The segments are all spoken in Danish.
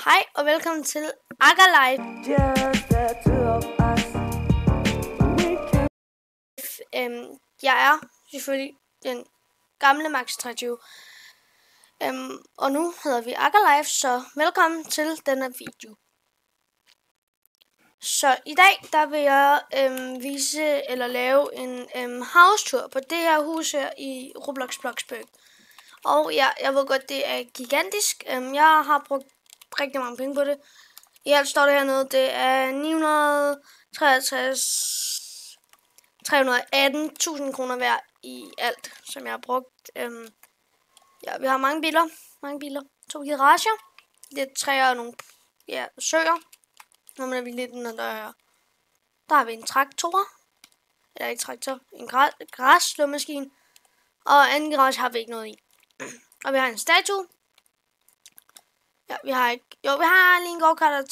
Hej og velkommen til Akkerlife. Jeg er selvfølgelig den gamle Max 23. Og nu hedder vi Akkerlife, så velkommen til denne video. Så i dag der vil jeg vise eller lave en house tour på det her hus her i Roblox Bloxburg. Og jeg ved godt, det er gigantisk. Jeg har brugt rigtig mange penge på det. I alt står det hernede, det er 318.000 kroner værd i alt, som jeg har brugt. Ja, vi har mange biler. 2 garager, lidt træer og nogle søer. Når man er lidt den der har vi en traktor. Eller ikke traktor, en græsslåmaskine. Og anden garage har vi ikke noget i. Og vi har en statue. Ja, vi har ikke. Jo, vi har lige en go-kart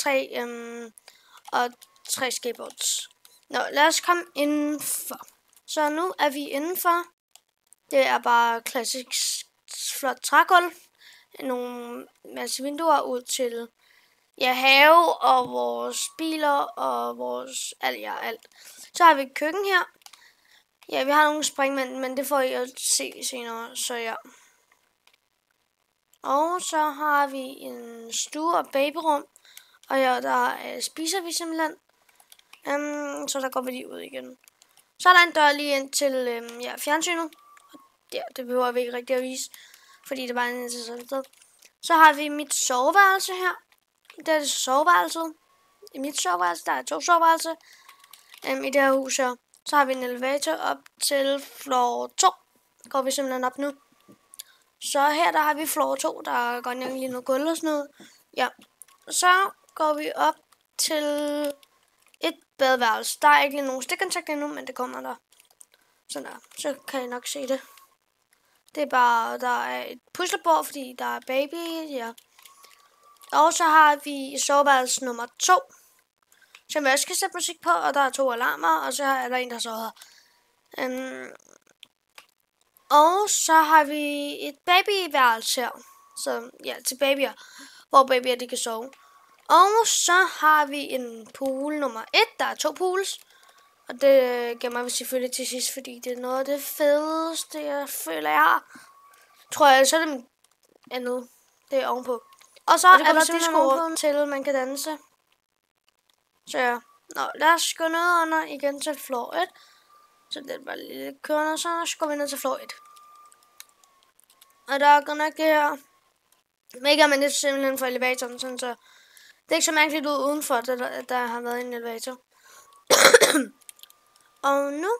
og 3 skateboards. Nå, lad os komme indenfor. Så nu er vi indenfor. Det er bare klassisk flot trægulv. Nogle masse vinduer ud til have og vores biler og vores alt. Så har vi et køkken her. Ja, vi har nogle springmænd, men det får I at se senere, så ja. Og så har vi en stue og babyrum. Og her der spiser vi simpelthen. Så der går vi lige ud igen. Så er der en dør lige ind til fjernsynet. Ja, det behøver vi ikke rigtig at vise, fordi det bare er en interessant sted. Så har vi mit soveværelse her. Det er soveværelset. I mit soveværelse, der er 2 soveværelser. I det her hus her. Så har vi en elevator op til floor 2. Går vi simpelthen op nu. Så her der har vi floor 2. Der er godt nok lige noget gulv og sådan noget. Ja. Så går vi op til et badeværelse. Der er ikke lige nogen stikkontakt endnu, men det kommer der. Sådan der. Så kan I nok se det. Det er bare, der er et puslebord, fordi der er baby. Ja. Og så har vi soveværelse nummer 2. Som jeg også kan sætte musik på, og der er 2 alarmer, og så er der en, der sover. Og så har vi et babyværelse her. Så ja, til babyer, hvor babyer de kan sove. Og så har vi en pool nummer 1. Der er 2 pools. Og det gemmer vi selvfølgelig til sidst, fordi det er noget af det fedeste, jeg føler, jeg har. Tror jeg, så er det andet. Det er ovenpå. Og så er der disco til, man kan danse. Så ja. Nå, lad os gå ned under igen til floor 1. Så det var lidt kørende, så går vi ned til floor 1. Og der går nok det her mega, men det er simpelthen for elevatoren, sådan så det er ikke så mærkeligt ud udenfor, at der har været en elevator. Og nu,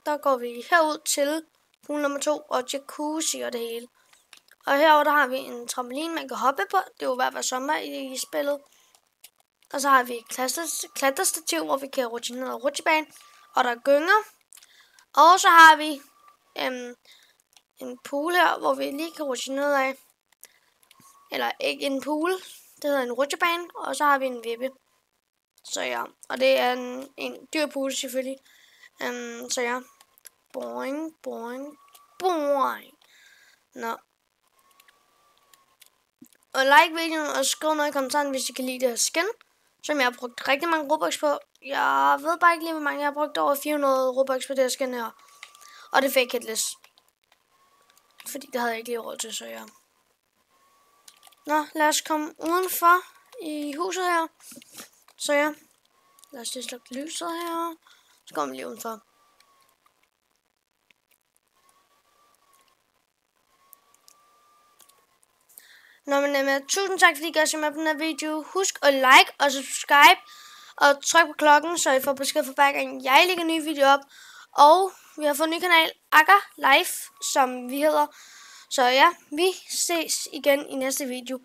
der går vi herud til pool nummer 2 og jacuzzi og det hele. Og herovre der har vi en trampolin, man kan hoppe på. Det er jo hver sommer i spillet. Og så har vi et klatrestativ, hvor vi kan rutsche ned og rutsjebane. Og der er gynger. Og så har vi en pool her, hvor vi lige kan rutsche ned af. Eller ikke en pool. Det hedder en rutsjebane. Og så har vi en vippe. Så ja. Og det er en dyr pool selvfølgelig. Så ja. Boing, boing, boing. Nå. Og like videoen og skriv noget i kommentaren, hvis I kan lide det her skin. Som jeg har brugt rigtig mange Robux på. Jeg ved bare ikke lige, hvor mange jeg har brugt. Over 400 Robux på det her skin her. Og det fik headless. Fordi det havde jeg ikke lige råd til, så ja. Nå, lad os komme udenfor i huset her. Så ja. Lad os lige slukke lyset her. Så kommer vi lige udenfor. Nå, men tusind tak, fordi I gør med på den her video. Husk at like og subscribe. Og tryk på klokken, så I får besked for hver gang jeg lægger nye videoer op. Og vi har fået en ny kanal, Akkerlife, som vi hedder. Så ja, vi ses igen i næste video.